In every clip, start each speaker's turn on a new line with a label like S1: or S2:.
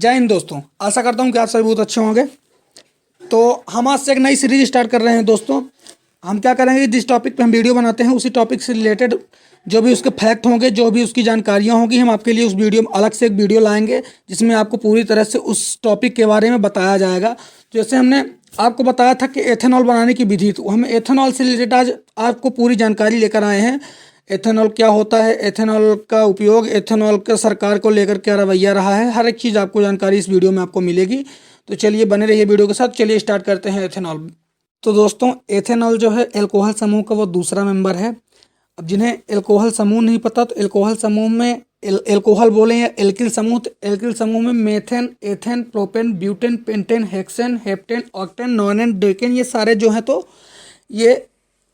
S1: जय हिंद दोस्तों, आशा करता हूँ कि आप सभी बहुत अच्छे होंगे। तो हम आज से एक नई सीरीज स्टार्ट कर रहे हैं दोस्तों। हम क्या करेंगे, जिस टॉपिक पे हम वीडियो बनाते हैं उसी टॉपिक से रिलेटेड जो भी उसके फैक्ट होंगे, जो भी उसकी जानकारियाँ होंगी, हम आपके लिए उस वीडियो में अलग से एक वीडियो लाएंगे जिसमें आपको पूरी तरह से उस टॉपिक के बारे में बताया जाएगा। तो जैसे हमने आपको बताया था कि एथेनॉल बनाने की विधि, तो हम एथेनॉल से रिलेटेड आज आपको पूरी जानकारी लेकर आए हैं। एथेनॉल क्या होता है, एथेनॉल का उपयोग, एथेनॉल का सरकार को लेकर क्या रवैया रहा है, हर एक चीज़ आपको जानकारी इस वीडियो में आपको मिलेगी। तो चलिए बने रहिए वीडियो के साथ। चलिए स्टार्ट करते हैं एथेनॉल। तो दोस्तों, एथेनॉल जो है एल्कोहल समूह का वो दूसरा मेंबर है। अब जिन्हें एल्कोहल समूह नहीं पता, तो एल्कोहल समूह में एल्कोहल बोले या एल्किल समूह, तो एल्किल समूह में methane, ethane, propane, butane, pentane, hexane, heptane, octane, nonane, decane, ये सारे जो हैं तो ये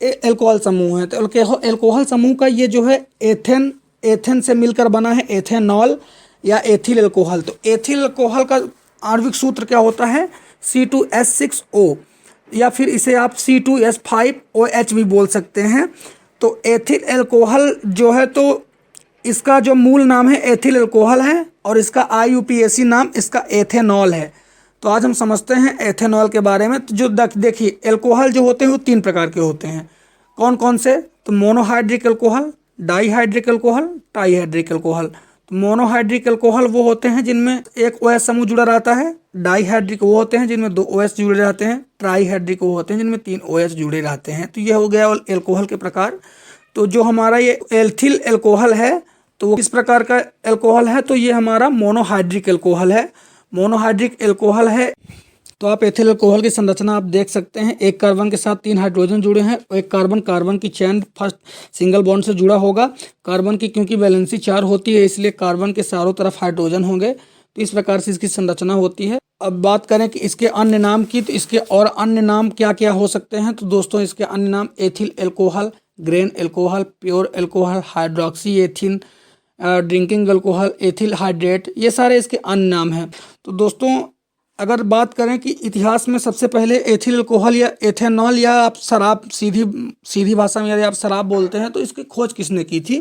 S1: एल्कोहल समूह है। तो एल्कोहल समूह का ये जो है एथेन से मिलकर बना है एथेनॉल या एथिल एल्कोहल। तो एथिल एल्कोहल का आणविक सूत्र क्या होता है, C2H6O, या फिर इसे आप C2H5OH भी बोल सकते हैं। तो एथिल एल्कोहल जो है तो इसका जो मूल नाम है एथिल एल्कोहल है और इसका IUPAC नाम इसका एथेनॉल है। तो आज हम समझते हैं एथेनॉल के बारे में। तो जो देखिए, एल्कोहल जो होते हैं वो 3 प्रकार के होते हैं। कौन कौन से, तो monohydric alcohol, dihydric alcohol, trihydric alcohol. तो मोनोहाइड्रिक एल्कोहल वो होते हैं जिनमें एक OH समूह जुड़ा रहता है, डाईहाइड्रिक वो होते हैं जिनमें 2 OH जुड़े रहते हैं, ट्राईहाइड्रिक वो होते हैं जिनमें 3 OH जुड़े रहते हैं। तो ये हो गया एल्कोहल के प्रकार। तो जो हमारा ये एथिल एल्कोहल है तो वो किस प्रकार का एल्कोहल है, तो ये हमारा मोनोहाइड्रिक एल्कोहल है। मोनोहाइड्रिक एल्कोहल है। तो आप एथिल एल्कोहल की संरचना आप देख सकते हैं। एक कार्बन के साथ 3 हाइड्रोजन जुड़े हैं। एक कार्बन की चेन फर्स्ट सिंगल बॉन्ड से जुड़ा होगा। कार्बन की क्योंकि वैलेंसी 4 होती है इसलिए कार्बन के चारों तरफ हाइड्रोजन होंगे। तो इस प्रकार से इसकी संरचना होती है। अब बात करें कि इसके अन्य नाम की, तो इसके और अन्य नाम क्या क्या हो सकते हैं। तो दोस्तों, इसके अन्य नाम ethyl alcohol, grain alcohol, pure alcohol, hydroxy ethyne, drinking alcohol, ethyl hydrate, ये सारे इसके अन्य नाम हैं। तो दोस्तों, अगर बात करें कि इतिहास में सबसे पहले एथिल एल्कोहल या एथेनॉल या आप शराब, सीधी भाषा में यदि आप शराब बोलते हैं, तो इसकी खोज किसने की थी।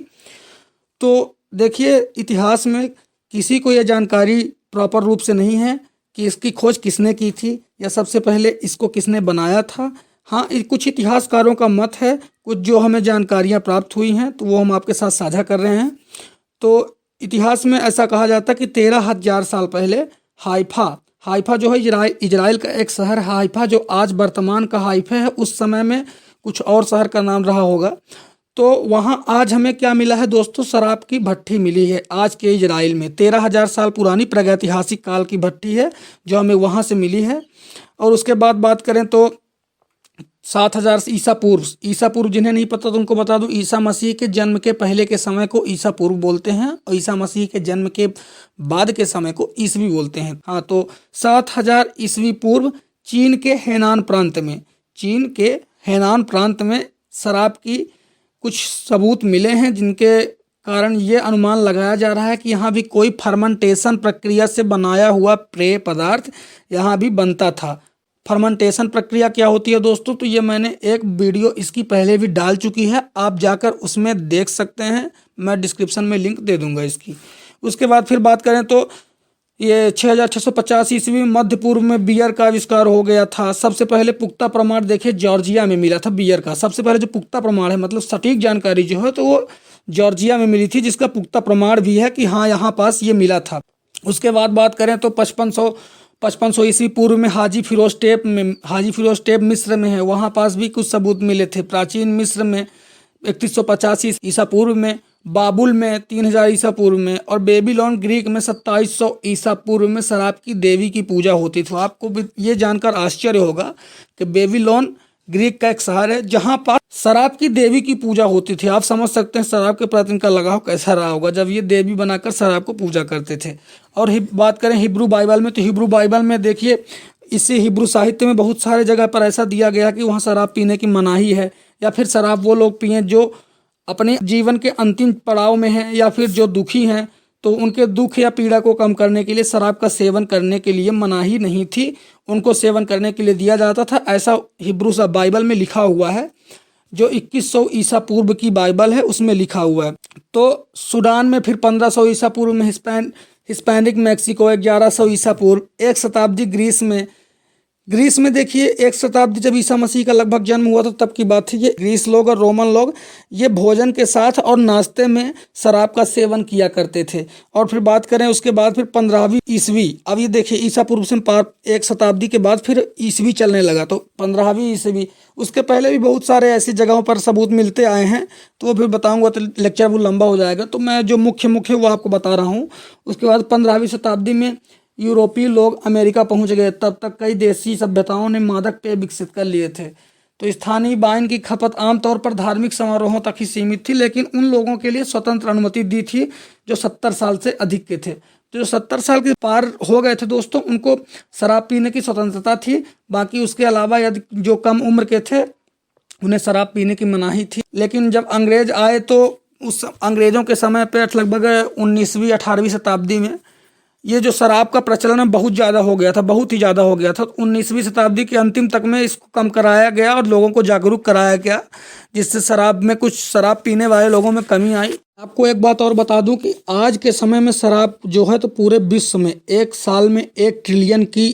S1: तो देखिए, इतिहास में किसी को यह जानकारी प्रॉपर रूप से नहीं है कि इसकी खोज किसने की थी या सबसे पहले इसको किसने बनाया था। हाँ, कुछ इतिहासकारों का मत है, कुछ जो हमें जानकारियाँ प्राप्त हुई हैं तो वो हम आपके साथ साझा कर रहे हैं। तो इतिहास में ऐसा कहा जाता है कि 13,000 साल पहले हाइफा जो है इजराइल का एक शहर है। हाइफा जो आज वर्तमान का हाइफा है, उस समय में कुछ और शहर का नाम रहा होगा। तो वहाँ आज हमें क्या मिला है दोस्तों, शराब की भट्टी मिली है आज के इजराइल में। 13,000 साल पुरानी प्रागैतिहासिक काल की भट्टी है जो हमें वहाँ से मिली है। और उसके बाद बात करें तो 7,000 ईसा पूर्व, जिन्हें नहीं पता तो उनको बता दूं, ईसा मसीह के जन्म के पहले के समय को ईसा पूर्व बोलते हैं और ईसा मसीह के जन्म के बाद के समय को ईसवी बोलते हैं। हाँ, तो 7,000 ईसवी पूर्व चीन के हेनान प्रांत में शराब की कुछ सबूत मिले हैं, जिनके कारण ये अनुमान लगाया जा रहा है कि यहाँ भी कोई फर्मेंटेशन प्रक्रिया से बनाया हुआ पेय पदार्थ यहाँ भी बनता था। फर्मेंटेशन प्रक्रिया क्या होती है दोस्तों, तो ये मैंने एक वीडियो इसकी पहले भी डाल चुकी है, आप जाकर उसमें देख सकते हैं, मैं डिस्क्रिप्शन में लिंक दे दूंगा इसकी। उसके बाद फिर बात करें तो ये 6,650 ईस्वी में मध्य पूर्व में बियर का आविष्कार हो गया था। सबसे पहले पुख्ता प्रमाण देखिए जॉर्जिया में मिला था बियर का। सबसे पहले जो पुख्ता प्रमाण है, मतलब सटीक जानकारी जो है, तो वो जॉर्जिया में मिली थी, जिसका पुख्ता प्रमाण भी है कि हाँ यहाँ पास ये मिला था। उसके बाद बात करें तो 5500 ईस्वी पूर्व में हाजी फिरोज टेप मिस्र में है, वहाँ पास भी कुछ सबूत मिले थे। प्राचीन मिस्र में 3150 ईसा पूर्व में, बाबुल में 3000 ईसा पूर्व में, और बेबीलोन ग्रीक में 2700 ईसा पूर्व में शराब की देवी की पूजा होती थी। आपको भी ये जानकर आश्चर्य होगा कि बेबीलोन ग्रीक का एक शहर है जहाँ पर शराब की देवी की पूजा होती थी। आप समझ सकते हैं शराब के प्रति इनका लगाव कैसा रहा होगा जब ये देवी बनाकर शराब को पूजा करते थे। और बात करें हिब्रू बाइबल में, तो हिब्रू बाइबल में देखिए, इसी हिब्रू साहित्य में बहुत सारे जगह पर ऐसा दिया गया कि वहाँ शराब पीने की मनाही है, या फिर शराब वो लोग पिएं जो अपने जीवन के अंतिम पड़ाव में हैं या फिर जो दुखी हैं, तो उनके दुख या पीड़ा को कम करने के लिए शराब का सेवन करने के लिए मनाही नहीं थी, उनको सेवन करने के लिए दिया जाता था। ऐसा हिब्रू सा बाइबल में लिखा हुआ है, जो 2100 ईसा पूर्व की बाइबल है उसमें लिखा हुआ है। तो सूडान में फिर 1500 ईसा पूर्व में हिस्पैनिक मैक्सिको 1100 ईसा पूर्व, एक शताब्दी ग्रीस में देखिए, एक शताब्दी जब ईसा मसीह का लगभग जन्म हुआ था तब की बात थी। ये ग्रीस लोग और रोमन लोग ये भोजन के साथ और नाश्ते में शराब का सेवन किया करते थे। और फिर बात करें उसके बाद फिर 15वीं ईस्वी, अब ये देखिए ईसा पूर्व से पार एक शताब्दी के बाद फिर ईस्वी चलने लगा, तो 15वीं ईस्वी। उसके पहले भी बहुत सारे ऐसी जगहों पर सबूत मिलते आए हैं, तो वो फिर बताऊंगा तो लेक्चर वो लंबा हो जाएगा, तो मैं जो मुख्य वो आपको बता रहा हूँ। उसके बाद 15वीं शताब्दी में यूरोपीय लोग अमेरिका पहुंच गए, तब तक कई देशी सभ्यताओं ने मादक पेय विकसित कर लिए थे। तो स्थानीय वाइन की खपत आमतौर पर धार्मिक समारोहों तक ही सीमित थी, लेकिन उन लोगों के लिए स्वतंत्र अनुमति दी थी जो 70 साल से अधिक के थे। तो जो 70 साल के पार हो गए थे दोस्तों, उनको शराब पीने की स्वतंत्रता थी। बाकी उसके अलावा यदि जो कम उम्र के थे उन्हें शराब पीने की मनाही थी। लेकिन जब अंग्रेज आए तो उस अंग्रेजों के समय पर लगभग 19वीं 18वीं शताब्दी में ये जो शराब का प्रचलन बहुत ज़्यादा हो गया था, बहुत ही ज़्यादा हो गया था। 19वीं शताब्दी के अंतिम तक में इसको कम कराया गया और लोगों को जागरूक कराया गया, जिससे शराब पीने वाले लोगों में कमी आई। आपको एक बात और बता दूं कि आज के समय में शराब जो है तो पूरे विश्व में एक साल में 1 ट्रिलियन की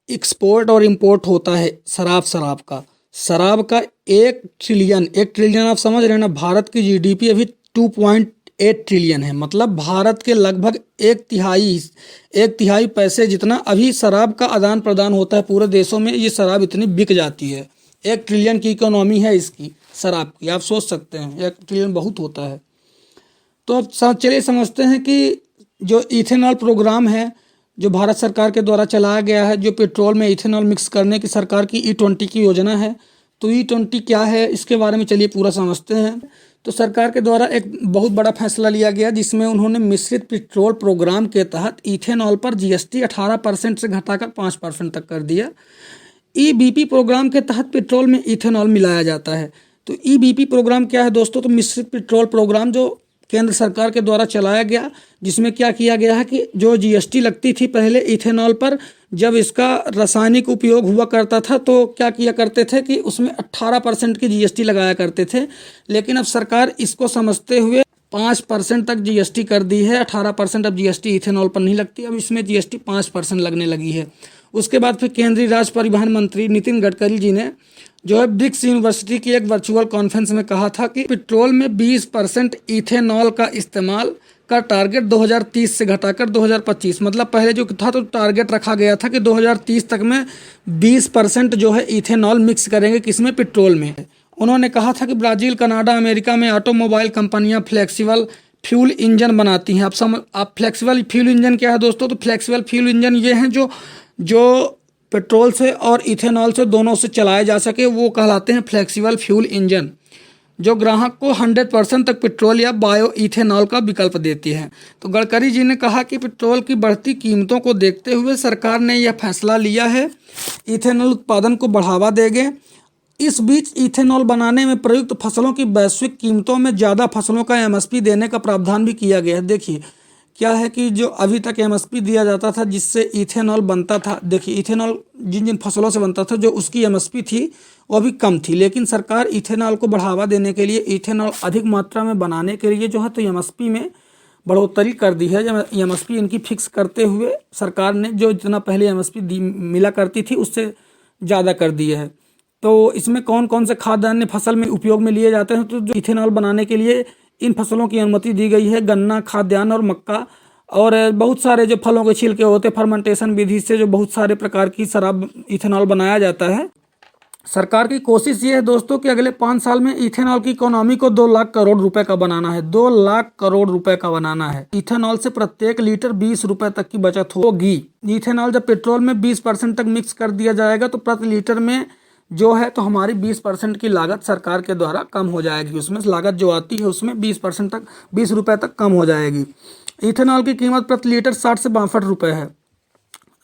S1: एक्सपोर्ट और इम्पोर्ट होता है। शराब का 1 ट्रिलियन आप समझ रहे हैं ना। भारत की जीडीपी अभी 2.8 ट्रिलियन है, मतलब भारत के लगभग एक तिहाई पैसे जितना अभी शराब का आदान प्रदान होता है पूरे देशों में। ये शराब इतनी बिक जाती है, 1 ट्रिलियन की इकोनॉमी है इसकी शराब की। आप सोच सकते हैं 1 ट्रिलियन बहुत होता है। तो अब चलिए समझते हैं कि जो इथेनॉल प्रोग्राम है जो भारत सरकार के द्वारा चलाया गया है, जो पेट्रोल में इथेनॉल मिक्स करने की सरकार की E20 की योजना है। तो E20 क्या है इसके बारे में चलिए पूरा समझते हैं। तो सरकार के द्वारा एक बहुत बड़ा फैसला लिया गया, जिसमें उन्होंने मिश्रित पेट्रोल प्रोग्राम के तहत इथेनॉल पर GST 18% से घटाकर 5% तक कर दिया। EBP प्रोग्राम के तहत पेट्रोल में इथेनॉल मिलाया जाता है। तो EBP प्रोग्राम क्या है दोस्तों? तो मिश्रित पेट्रोल प्रोग्राम जो केंद्र सरकार के द्वारा चलाया गया, जिसमें क्या किया गया है कि जो GST लगती थी पहले इथेनॉल पर, जब इसका रासायनिक उपयोग हुआ करता था तो क्या किया करते थे कि उसमें 18% की GST लगाया करते थे। लेकिन अब सरकार इसको समझते हुए 5% तक GST कर दी है। 18% अब GST इथेनॉल पर नहीं लगती, अब इसमें GST 5% लगने लगी है। उसके बाद फिर केंद्रीय राज परिवहन मंत्री नितिन गडकरी जी ने जो है ब्रिक्स यूनिवर्सिटी की एक वर्चुअल कॉन्फ्रेंस में कहा था कि पेट्रोल में 20% इथेनॉल का इस्तेमाल का टारगेट 2030 से घटाकर 2025, मतलब पहले जो था तो टारगेट रखा गया था कि 2030 तक में 20% जो है इथेनॉल मिक्स करेंगे, किसमें? पेट्रोल में। उन्होंने कहा था कि ब्राज़ील, कनाडा, अमेरिका में ऑटोमोबाइल कंपनियां फ्लेक्सिबल फ्यूल इंजन बनाती हैं। आप फ्लेक्सिबल फ्यूल इंजन क्या है दोस्तों? तो फ्लेक्सिबल फ्यूल इंजन ये हैं जो पेट्रोल से और इथेनॉल से दोनों से चलाए जा सके, वो कहलाते हैं फ्लेक्सिबल फ्यूल इंजन, जो ग्राहक को 100% तक पेट्रोल या बायो इथेनॉल का विकल्प देती है। तो गडकरी जी ने कहा कि पेट्रोल की बढ़ती कीमतों को देखते हुए सरकार ने यह फैसला लिया है, इथेनॉल उत्पादन को बढ़ावा देंगे। इस बीच इथेनॉल बनाने में प्रयुक्त फसलों की वैश्विक कीमतों में ज़्यादा फसलों का MSP देने का प्रावधान भी किया गया है। देखिए क्या है कि जो अभी तक MSP दिया जाता था जिससे इथेनॉल बनता था, देखिए इथेनॉल जिन फसलों से बनता था जो उसकी MSP थी वो भी कम थी, लेकिन सरकार इथेनॉल को बढ़ावा देने के लिए, इथेनॉल अधिक मात्रा में बनाने के लिए जो है तो MSP में बढ़ोतरी कर दी है। MSP इनकी फिक्स करते हुए सरकार ने जो जितना पहले MSP मिला करती थी उससे ज़्यादा कर दी है। तो इसमें कौन कौन से खाद्यान्न फसल में उपयोग में लिए जाते हैं? तो जो इथेनॉल बनाने के लिए इन फसलों की अनुमति दी गई है, गन्ना, खाद्यान्न और मक्का, और बहुत सारे जो फलों के छिलके होते, फर्मेंटेशन विधि से जो बहुत सारे प्रकार की शराब इथेनॉल बनाया जाता है। सरकार की कोशिश ये है दोस्तों कि अगले 5 साल में इथेनॉल की इकोनॉमी को 2 लाख करोड़ रुपए का बनाना है। 2 लाख करोड़ रुपए का बनाना है। इथेनॉल से प्रत्येक लीटर 20 रुपए तक की बचत होगी। इथेनॉल जब पेट्रोल में 20% तक मिक्स कर दिया जाएगा तो प्रति लीटर में जो है तो हमारी 20% की लागत सरकार के द्वारा कम हो जाएगी। उसमें लागत जो आती है उसमें 20% तक, 20 रुपये तक कम हो जाएगी। इथेनॉल की कीमत प्रति लीटर 60 से 62 रुपये है,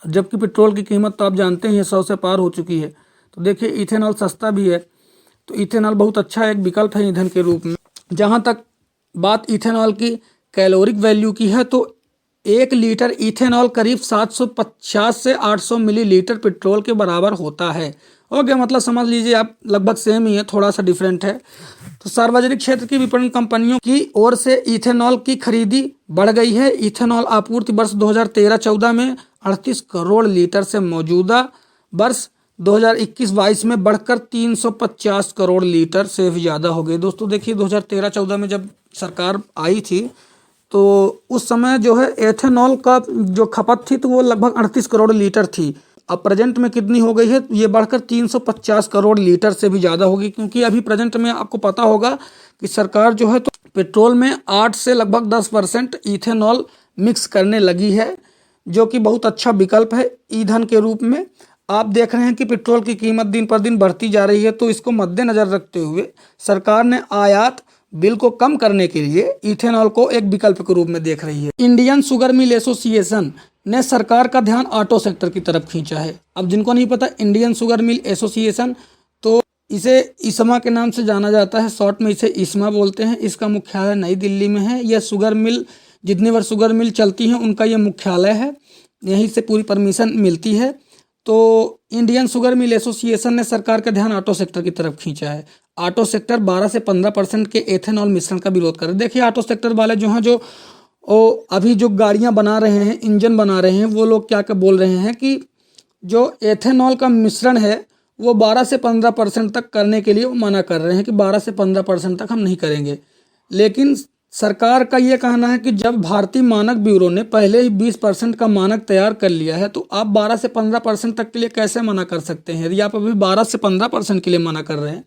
S1: जबकि पेट्रोल की कीमत तो आप जानते हैं 100 से पार हो चुकी है। तो देखिए इथेनॉल सस्ता भी है, तो इथेनॉल बहुत अच्छा एक विकल्प है ईंधन के रूप में। जहाँ तक बात इथेनॉल की कैलोरिक वैल्यू की है तो 1 लीटर इथेनॉल करीब 750 से 800 मिलीलीटर पेट्रोल के बराबर होता है। हो गया, मतलब समझ लीजिए आप लगभग सेम ही है, थोड़ा सा डिफरेंट है। तो सार्वजनिक क्षेत्र की विपणन कंपनियों की ओर से इथेनॉल की खरीदी बढ़ गई है। इथेनॉल आपूर्ति वर्ष 2013-14 में 38 करोड़ लीटर से मौजूदा वर्ष 2021-22 में बढ़कर 350 करोड़ लीटर से भी ज़्यादा हो गई। दोस्तों देखिए 2013-14 में जब सरकार आई थी तो उस समय जो है एथेनॉल का जो खपत थी तो वो लगभग 38 करोड़ लीटर थी। अब प्रेजेंट में कितनी हो गई है, ये बढ़कर 350 करोड़ लीटर से भी ज़्यादा होगी, क्योंकि अभी प्रेजेंट में आपको पता होगा कि सरकार जो है तो पेट्रोल में 8 से लगभग 10% इथेनॉल मिक्स करने लगी है, जो कि बहुत अच्छा विकल्प है ईंधन के रूप में। आप देख रहे हैं कि पेट्रोल की कीमत दिन पर दिन बढ़ती जा रही है, तो इसको मद्देनज़र रखते हुए सरकार ने आयात बिल को कम करने के लिए इथेनॉल को एक विकल्प के रूप में देख रही है। इंडियन शुगर मिल एसोसिएशन ने सरकार का ध्यान ऑटो सेक्टर की तरफ खींचा है। अब जिनको नहीं पता, इंडियन शुगर मिल एसोसिएशन, तो इसे इस्मा के नाम से जाना जाता है, शॉर्ट में इसे इस्मा बोलते हैं। इसका मुख्यालय नई दिल्ली में है। यह शुगर मिल, जितनी बार शुगर मिल चलती हैं उनका यह मुख्यालय है, यहीं से पूरी परमिशन मिलती है। तो इंडियन शुगर मिल एसोसिएशन ने सरकार का ध्यान ऑटो सेक्टर की तरफ खींचा है। ऑटो सेक्टर 12 से 15% के एथेनॉल मिश्रण का विरोध कर रहे हैं। देखिए ऑटो सेक्टर वाले जो हैं, जो अभी जो गाड़ियां बना रहे हैं, इंजन बना रहे हैं, वो लोग क्या बोल रहे हैं कि जो एथेनॉल का मिश्रण है वो 12 से 15% तक करने के लिए वो मना कर रहे हैं कि 12 से 15% तक हम नहीं करेंगे। लेकिन सरकार का ये कहना है कि जब भारतीय मानक ब्यूरो ने पहले ही 20% का मानक तैयार कर लिया है तो आप 12 से 15% तक के लिए कैसे मना कर सकते हैं। यदि आप अभी 12 से 15% के लिए मना कर रहे हैं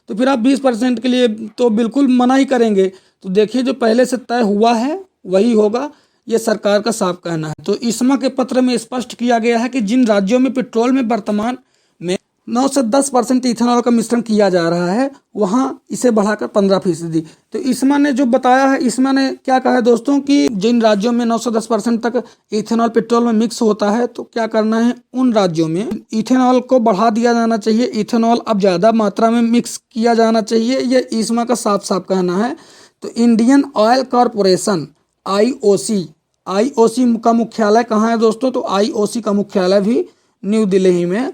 S1: तो फिर आप 20% के लिए तो बिल्कुल मना ही करेंगे। तो देखिए जो पहले से तय हुआ है वही होगा, ये सरकार का साफ कहना है। तो इस्मा के पत्र में स्पष्ट किया गया है कि जिन राज्यों में पेट्रोल में वर्तमान में 9 से 10% इथेनॉल का मिश्रण किया जा रहा है वहां इसे बढ़ाकर 15%। तो इस्मा ने जो बताया है, इस्मा ने क्या कहा है दोस्तों कि जिन राज्यों में 9 से 10% तक इथेनॉल पेट्रोल में मिक्स होता है तो क्या करना है, उन राज्यों में इथेनॉल को बढ़ा दिया जाना चाहिए। इथेनॉल अब ज़्यादा मात्रा में मिक्स किया जाना चाहिए, ये इस्मा का साफ साफ कहना है। तो इंडियन ऑयल कॉरपोरेशन आईओसी का मुख्यालय कहाँ है दोस्तों, तो आईओसी का मुख्यालय भी न्यू दिल्ली में।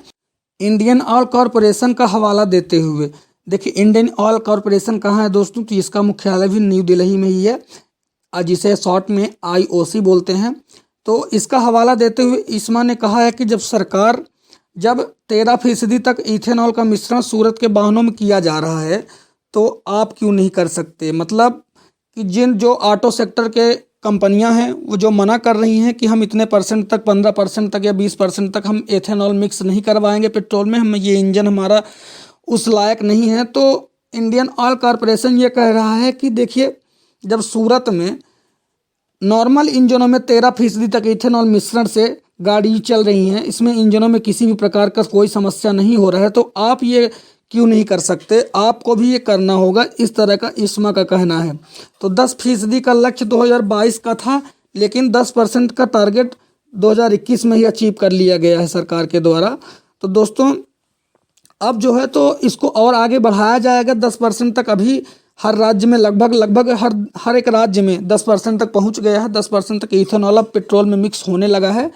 S1: इंडियन ऑयल कॉरपोरेशन का हवाला देते हुए देखिए इंडियन ऑयल कॉरपोरेशन कहाँ है दोस्तों, तो इसका मुख्यालय भी न्यू दिल्ली में ही है, जिसे शॉर्ट में आईओसी बोलते हैं। तो इसका हवाला देते हुए इस्मा ने कहा है कि जब सरकार 13% तक इथेनॉल का मिश्रण सूरत के वाहनों में किया जा रहा है तो आप क्यों नहीं कर सकते। मतलब कि जो ऑटो सेक्टर के कंपनियां हैं वो जो मना कर रही हैं कि हम इतने परसेंट तक, 15% तक या 20% तक हम एथेनॉल मिक्स नहीं करवाएंगे पेट्रोल में, हम ये इंजन हमारा उस लायक नहीं है। तो इंडियन ऑयल कॉरपोरेशन ये कह रहा है कि देखिए जब सूरत में नॉर्मल इंजनों में 13% तक इथेनॉल मिश्रण से गाड़ी चल रही हैं, इसमें इंजनों में किसी भी प्रकार का कोई समस्या नहीं हो रहा है, तो आप ये क्यों नहीं कर सकते, आपको भी ये करना होगा, इस तरह का इस्मा का कहना है। तो 10% का लक्ष्य 2022 का था, लेकिन 10% का टारगेट 2021 में ही अचीव कर लिया गया है सरकार के द्वारा। तो दोस्तों अब जो है तो इसको और आगे बढ़ाया जाएगा 10% तक। अभी हर राज्य में लगभग हर एक राज्य में 10% तक पहुंच गया है, 10% तक इथेनॉल अब पेट्रोल में मिक्स होने लगा है।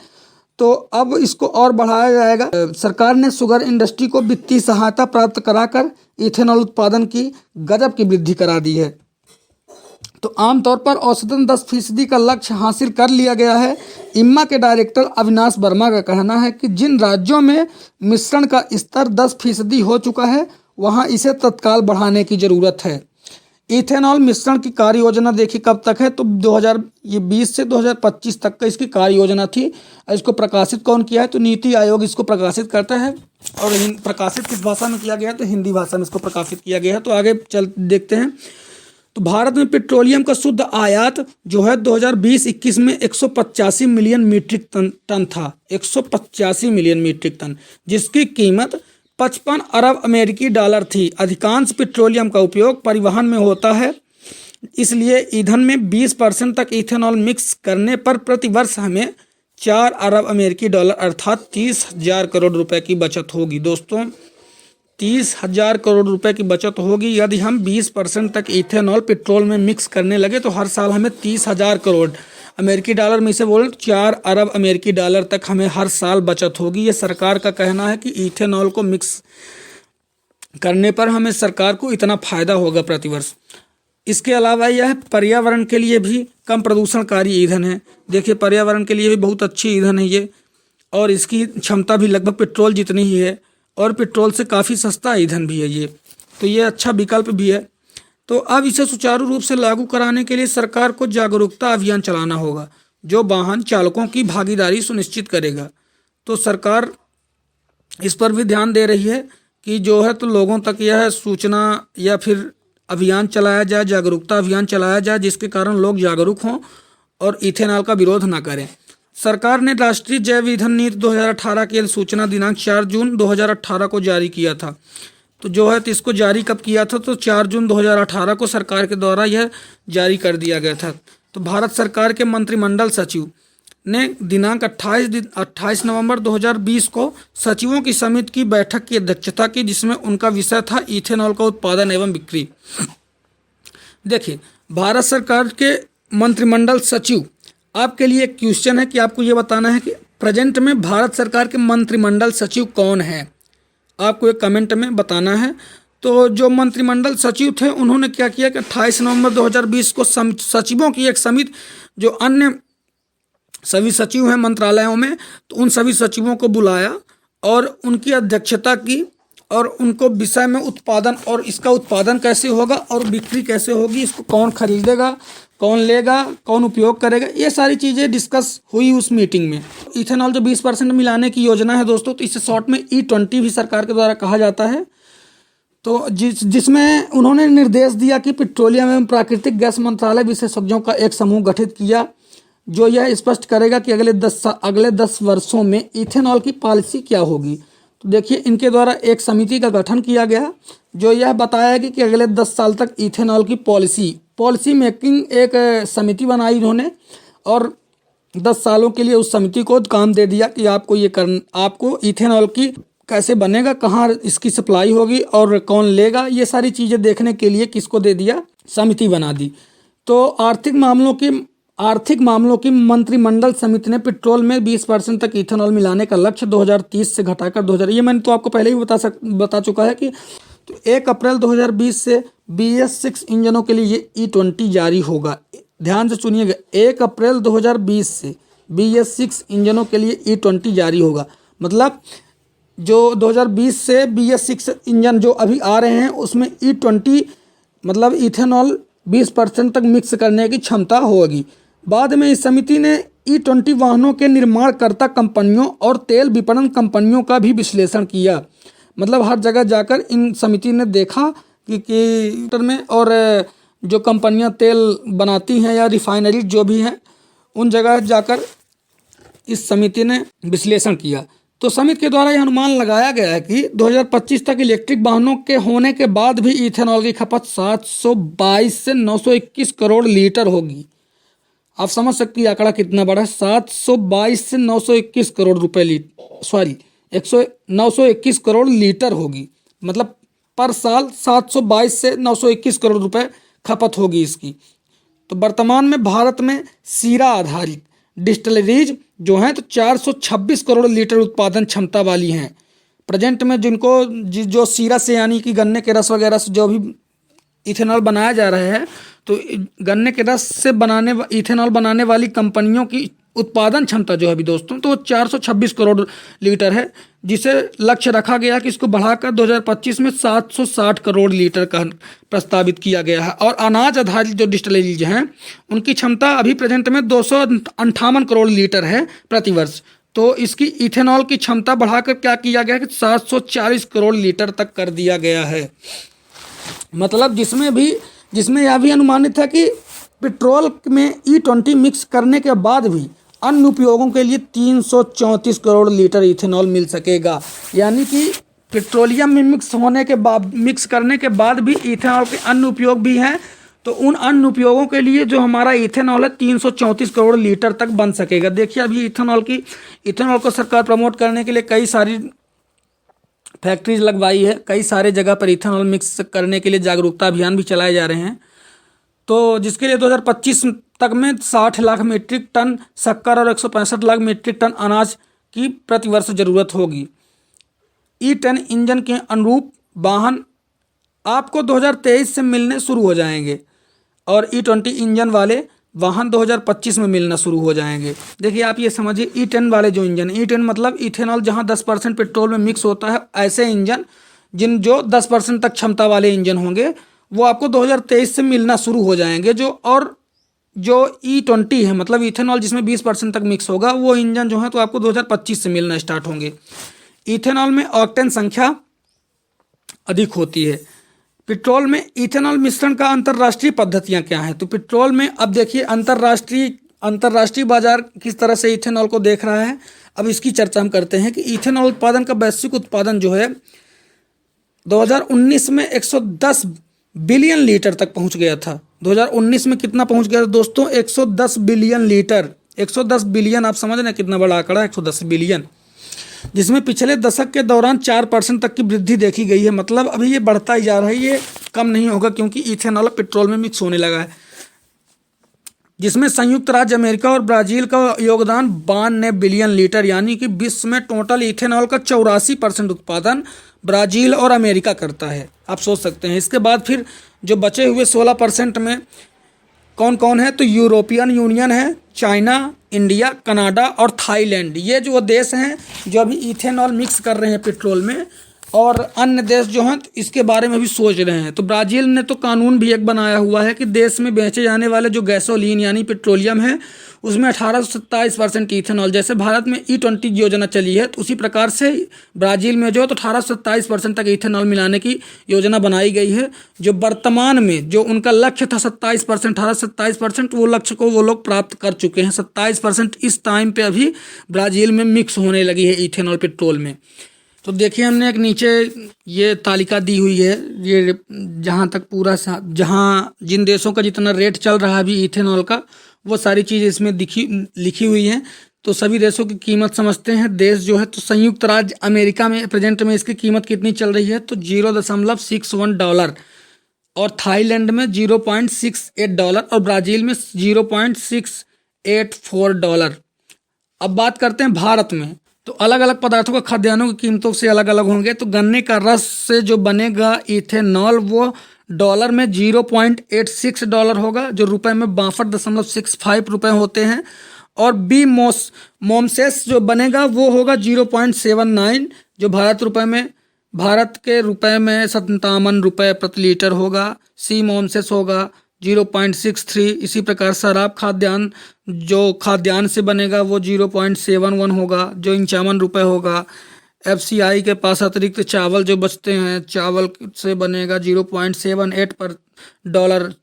S1: तो अब इसको और बढ़ाया जाएगा। सरकार ने शुगर इंडस्ट्री को वित्तीय सहायता प्राप्त कराकर इथेनॉल उत्पादन की गजब की वृद्धि करा दी है। तो आमतौर पर औसतन 10% का लक्ष्य हासिल कर लिया गया है। इम्मा के डायरेक्टर अविनाश वर्मा का कहना है कि जिन राज्यों में मिश्रण का स्तर 10% हो चुका है वहां इसे तत्काल बढ़ाने की ज़रूरत है। इथेनॉल मिश्रण की कार्य योजना देखिए कब तक है, तो 2020 से 2025 तक का इसकी कार्य योजना थी। इसको प्रकाशित कौन किया है, तो नीति आयोग इसको प्रकाशित करता है। और प्रकाशित किस भाषा में किया गया है, तो हिंदी भाषा में इसको प्रकाशित किया गया है। तो आगे चल देखते हैं। तो भारत में पेट्रोलियम का शुद्ध आयात जो है 2020-21 में 185 मिलियन मीट्रिक टन था, 185 मिलियन मीट्रिक टन, जिसकी कीमत 55 अरब अमेरिकी डॉलर थी। अधिकांश पेट्रोलियम का उपयोग परिवहन में होता है, इसलिए ईंधन में 20% तक इथेनॉल मिक्स करने पर प्रतिवर्ष हमें 4 अरब अमेरिकी डॉलर अर्थात 30,000 करोड़ रुपए की बचत होगी। दोस्तों 30,000 करोड़ रुपए की बचत होगी यदि हम 20% तक इथेनॉल पेट्रोल में मिक्स करने लगे, तो हर साल हमें 30,000 करोड़ अमेरिकी डॉलर में इसे बोल 4 अरब अमेरिकी डॉलर तक हमें हर साल बचत होगी। ये सरकार का कहना है कि इथेनॉल को मिक्स करने पर हमें सरकार को इतना फायदा होगा प्रतिवर्ष। इसके अलावा यह पर्यावरण के लिए भी कम प्रदूषणकारी ईंधन है। देखिए पर्यावरण के लिए भी बहुत अच्छी ईंधन है ये, और इसकी क्षमता भी लगभग पेट्रोल जितनी ही है, और पेट्रोल से काफ़ी सस्ता ईंधन भी है ये, तो ये अच्छा विकल्प भी है। तो अब इसे सुचारू रूप से लागू कराने के लिए सरकार को जागरूकता अभियान चलाना होगा, जो वाहन चालकों की भागीदारी सुनिश्चित करेगा। तो सरकार इस पर भी ध्यान दे रही है कि जो है तो लोगों तक यह सूचना या फिर अभियान चलाया जाए, जागरूकता अभियान चलाया जाए, जिसके कारण लोग जागरूक हों और इथेनॉल का विरोध ना करें। सरकार ने राष्ट्रीय जैव ईंधन नीति 2018 की सूचना दिनांक 4 जून 2018 को जारी किया था। तो जो है तो इसको जारी कब किया था, तो 4 जून 2018 को सरकार के द्वारा यह जारी कर दिया गया था। तो भारत सरकार के मंत्रिमंडल सचिव ने दिनांक 28 नवंबर 2020 को सचिवों की समिति की बैठक की अध्यक्षता की, जिसमें उनका विषय था इथेनॉल का उत्पादन एवं बिक्री। देखिए भारत सरकार के मंत्रिमंडल सचिव, आपके लिए एक क्वेश्चन है कि आपको ये बताना है कि प्रेजेंट में भारत सरकार के मंत्रिमंडल सचिव कौन है, आपको एक कमेंट में बताना है। तो जो मंत्रिमंडल सचिव थे उन्होंने क्या किया कि 28 नवंबर 2020 को सचिवों की एक समिति, जो अन्य सभी सचिव हैं मंत्रालयों में, तो उन सभी सचिवों को बुलाया और उनकी अध्यक्षता की, और उनको विषय में उत्पादन और इसका उत्पादन कैसे होगा और बिक्री कैसे होगी, इसको कौन खरीदेगा, कौन लेगा, कौन उपयोग करेगा, ये सारी चीज़ें डिस्कस हुई उस मीटिंग में। इथेनॉल जो 20% मिलाने की योजना है दोस्तों, तो इसे शॉर्ट में E20 भी सरकार के द्वारा कहा जाता है। तो जिसमें उन्होंने निर्देश दिया कि पेट्रोलियम एवं प्राकृतिक गैस मंत्रालय विशेषज्ञों का एक समूह गठित किया, जो यह स्पष्ट करेगा कि अगले 10 वर्षों में इथेनॉल की पॉलिसी क्या होगी। तो देखिए इनके द्वारा एक समिति का गठन किया गया, जो यह बताएगी कि अगले 10 साल तक इथेनॉल की पॉलिसी मेकिंग एक समिति बनाई इन्होंने, और 10 सालों के लिए उस समिति को काम दे दिया कि आपको इथेनॉल की कैसे बनेगा, कहाँ इसकी सप्लाई होगी और कौन लेगा, ये सारी चीज़ें देखने के लिए किसको दे दिया, समिति बना दी। तो आर्थिक मामलों की मंत्रिमंडल समिति ने पेट्रोल में 20% तक इथेनॉल मिलाने का लक्ष्य 2030 से घटाकर 2000, ये मैंने तो आपको पहले ही बता चुका है कि तो 1 अप्रैल 2020 से BS6 इंजनों के लिए ये E20 जारी होगा। ध्यान से सुनिएगा, 1 अप्रैल 2020 से BS6 इंजनों के लिए E20 जारी होगा। मतलब जो 2020 से BS6 इंजन जो अभी आ रहे हैं उसमें E20 मतलब इथेनॉल 20% तक मिक्स करने की क्षमता होगी। बाद में इस समिति ने E20 वाहनों के निर्माणकर्ता कंपनियों और तेल विपणन कंपनियों का भी विश्लेषण किया। मतलब हर जगह जाकर इन समिति ने देखा कि में और जो कंपनियां तेल बनाती हैं या रिफाइनरी जो भी हैं, उन जगह जाकर इस समिति ने विश्लेषण किया। तो समिति के द्वारा यह अनुमान लगाया गया है कि 2025 तक इलेक्ट्रिक वाहनों के होने के बाद भी इथेनॉल की खपत 722 से 921 करोड़ लीटर होगी। आप समझ सकती है आंकड़ा कितना बड़ा है, 722 से 921 करोड़ रुपए 921 करोड़ लीटर होगी। मतलब पर साल 722 से 921 करोड़ रुपए खपत होगी इसकी। तो वर्तमान में भारत में शीरा आधारित डिस्टिलरीज जो हैं तो 426 करोड़ लीटर उत्पादन क्षमता वाली हैं प्रेजेंट में, जिनको जो शीरा से यानी कि गन्ने के रस वगैरह से जो भी इथेनॉल बनाया जा रहा है, तो गन्ने के रस से इथेनॉल बनाने वाली कंपनियों की उत्पादन क्षमता जो है अभी दोस्तों तो 426 करोड़ लीटर है, जिसे लक्ष्य रखा गया कि इसको बढ़ाकर 2025 में 760 करोड़ लीटर का प्रस्तावित किया गया है। और अनाज आधारित जो डिस्टिलरीज हैं उनकी क्षमता अभी प्रेजेंट में 258 करोड़ लीटर है प्रतिवर्ष। तो इसकी इथेनॉल की क्षमता बढ़ाकर क्या किया गया कि 740 करोड़ लीटर तक कर दिया गया है। मतलब जिसमें यह भी अनुमानित है कि पेट्रोल में E20 मिक्स करने के बाद भी अन्य उपयोगों के लिए 334 करोड़ लीटर इथेनॉल मिल सकेगा। यानी कि पेट्रोलियम में मिक्स करने के बाद भी इथेनॉल के अन्य उपयोग भी हैं, तो उन अन्य उपयोगों के लिए जो हमारा इथेनॉल है 334 करोड़ लीटर तक बन सकेगा। देखिए अभी इथेनॉल को सरकार प्रमोट करने के लिए कई सारी फैक्ट्रीज लगवाई है, कई सारे जगह पर इथेनॉल मिक्स करने के लिए जागरूकता अभियान भी चलाए जा रहे हैं। तो जिसके लिए 2025 तक में 60 लाख मीट्रिक टन शक्कर और 165 लाख मीट्रिक टन अनाज की प्रतिवर्ष जरूरत होगी। E10 इंजन के अनुरूप वाहन आपको 2023 से मिलने शुरू हो जाएंगे और E20 इंजन वाले वाहन 2025 में मिलना शुरू हो जाएंगे। देखिए आप ये समझिए, E10 वाले जो इंजन, E10 मतलब इथेनॉल जहां 10% पेट्रोल में मिक्स होता है, ऐसे इंजन जो 10% तक क्षमता वाले इंजन होंगे वो आपको 2023 से मिलना शुरू हो जाएंगे। जो E20 है मतलब इथेनॉल जिसमें 20% तक मिक्स होगा, वो इंजन जो है तो आपको 2025 से मिलना स्टार्ट होंगे। इथेनॉल में ऑक्टेन संख्या अधिक होती है। पेट्रोल में इथेनॉल मिश्रण का अंतर्राष्ट्रीय पद्धतियां क्या हैं? तो पेट्रोल में अब देखिए अंतर्राष्ट्रीय बाजार किस तरह से इथेनॉल को देख रहा है। अब इसकी चर्चा हम करते हैं कि इथेनॉल उत्पादन का वैश्विक उत्पादन जो है 2019 में 110 बिलियन लीटर तक पहुंच गया था। 2019 में कितना पहुंच गया था दोस्तों? 110 बिलियन लीटर। 110 बिलियन आप समझ रहे हैं कितना बड़ा आंकड़ा है, 110 बिलियन, जिसमें पिछले दशक के दौरान 4% तक की वृद्धि देखी गई है। मतलब अभी ये बढ़ता ही जा रहा है, ये कम नहीं होगा क्योंकि इथेनॉल पेट्रोल में मिक्स होने लगा है। जिसमें संयुक्त राज्य अमेरिका और ब्राजील का योगदान 92 बिलियन लीटर, यानी कि विश्व में टोटल इथेनॉल का 84% उत्पादन ब्राजील और अमेरिका करता है। आप सोच सकते हैं। इसके बाद फिर जो बचे हुए 16% में कौन कौन है? तो यूरोपियन यूनियन है, चाइना, इंडिया, कनाडा और थाईलैंड। ये जो देश हैं जो अभी इथेनॉल मिक्स कर रहे हैं पेट्रोल में, और अन्य देश जो हैं तो इसके बारे में भी सोच रहे हैं। तो ब्राज़ील ने तो कानून भी एक बनाया हुआ है कि देश में बेचे जाने वाले जो गैसोलीन यानी पेट्रोलियम है उसमें 1827% इथेनॉल, जैसे भारत में E20 योजना चली है तो उसी प्रकार से ब्राज़ील में जो है तो 1827% तक इथेनॉल मिलाने की योजना बनाई गई है। जो वर्तमान में जो उनका लक्ष्य था 27%, 1827%, वो लक्ष्य को वो लोग प्राप्त कर चुके हैं। 27% इस टाइम पे अभी ब्राज़ील में मिक्स होने लगी है इथेनॉल पेट्रोल में। तो देखिए हमने एक नीचे ये तालिका दी हुई है, ये जहाँ तक पूरा जहाँ जिन देशों का जितना रेट चल रहा है अभी इथेनॉल का, वो सारी चीज़ इसमें लिखी हुई हैं। तो सभी देशों की कीमत समझते हैं। देश जो है तो संयुक्त राज्य अमेरिका में प्रेजेंट में इसकी कीमत कितनी चल रही है? तो $0.61 और थाईलैंड में $0.68 और ब्राज़ील में $0.684। अब बात करते हैं भारत में, तो अलग अलग पदार्थों का खाद्यान्नों की कीमतों से अलग अलग होंगे। तो गन्ने का रस से जो बनेगा इथेनॉल वो डॉलर में $0.86 होगा, जो रुपए में 62.65 रुपये होते हैं। और बी मोमसेस जो बनेगा वो होगा 0.79, जो भारत के रुपए में 57 रुपये प्रति लीटर होगा। सी मोमसेस होगा 0.63। इसी प्रकार शराब खाद्यान्न से बनेगा वो 0.71 होगा, जो 51 रुपये होगा। FCI के पास अतिरिक्त चावल जो बचते हैं, चावल से बनेगा 0.78 पर डॉलर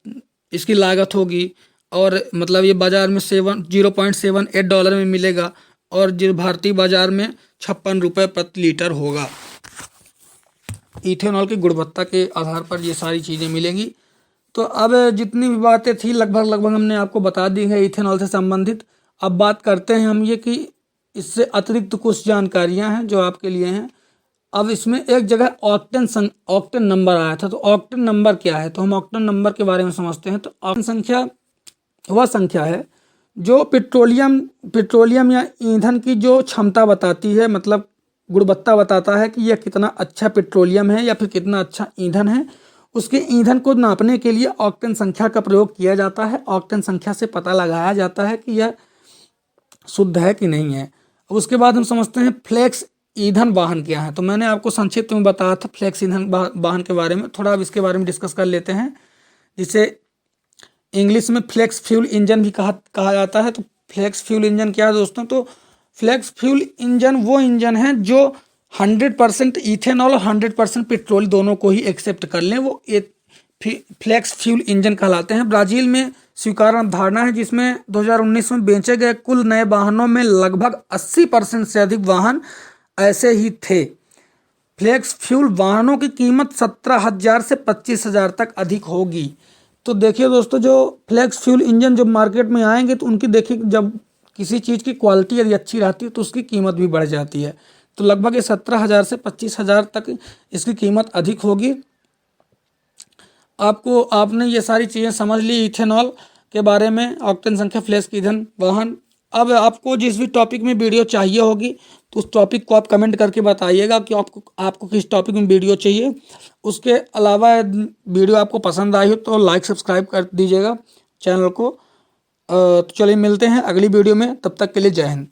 S1: इसकी लागत होगी, और मतलब ये बाज़ार में $0.78 में मिलेगा, और जो भारतीय बाज़ार में 56 रुपये प्रति लीटर होगा। इथेनॉल की गुणवत्ता के आधार पर ये सारी चीज़ें मिलेंगी। तो अब जितनी भी बातें थी लगभग हमने आपको बता दी है इथेनॉल से संबंधित। अब बात करते हैं हम ये कि इससे अतिरिक्त कुछ जानकारियां हैं जो आपके लिए हैं। अब इसमें एक जगह ऑक्टेन नंबर आया था, तो ऑक्टेन नंबर क्या है? तो हम ऑक्टेन नंबर के बारे में समझते हैं। तो ऑक्टेन संख्या वह संख्या है जो पेट्रोलियम या ईंधन की जो क्षमता बताती है, मतलब गुणवत्ता बताता है कि यह कितना अच्छा पेट्रोलियम है या फिर कितना अच्छा ईंधन है। उसके ईंधन को नापने के लिए ऑक्टेन संख्या का प्रयोग किया जाता है। ऑक्टेन संख्या से पता लगाया जाता है कि यह शुद्ध है कि नहीं है। उसके बाद हम समझते हैं फ्लेक्स ईंधन वाहन क्या है। तो मैंने आपको संक्षिप्त में बताया था फ्लेक्स ईंधन वाहन के बारे में। थोड़ा अब इसके बारे में डिस्कस कर लेते हैं, जिसे इंग्लिश में फ्लेक्स फ्यूल इंजन भी कहा जाता है। तो फ्लेक्स फ्यूल इंजन क्या है दोस्तों? तो फ्लेक्स फ्यूल इंजन वो इंजन है जो 100% इथेनॉल और 100% पेट्रोल दोनों को ही एक्सेप्ट कर लें, वो एक फ्लेक्स फ्यूल इंजन कहलाते हैं। ब्राज़ील में स्वीकार अवधारणा है, जिसमें 2019 में बेचे गए कुल नए वाहनों में लगभग 80% से अधिक वाहन ऐसे ही थे। फ्लेक्स फ्यूल वाहनों की कीमत 17,000 से 25,000 तक अधिक होगी। तो देखिए दोस्तों, जो फ्लेक्स फ्यूल इंजन जब मार्केट में आएंगे तो उनकी देखिए, जब किसी चीज़ की क्वालिटी यदि अच्छी रहती है तो उसकी कीमत भी बढ़ जाती है। तो लगभग ये 17,000 से 25,000 तक इसकी कीमत अधिक होगी। आपने ये सारी चीज़ें समझ ली इथेनॉल के बारे में, ऑक्टेन संख्या, फ्लैश की ईंधन वाहन। अब आपको जिस भी टॉपिक में वीडियो चाहिए होगी तो उस टॉपिक को आप कमेंट करके बताइएगा कि आपको किस टॉपिक में वीडियो चाहिए। उसके अलावा वीडियो आपको पसंद आई हो तो लाइक सब्सक्राइब कर दीजिएगा चैनल को। तो चलिए मिलते हैं अगली वीडियो में, तब तक के लिए जय हिंद।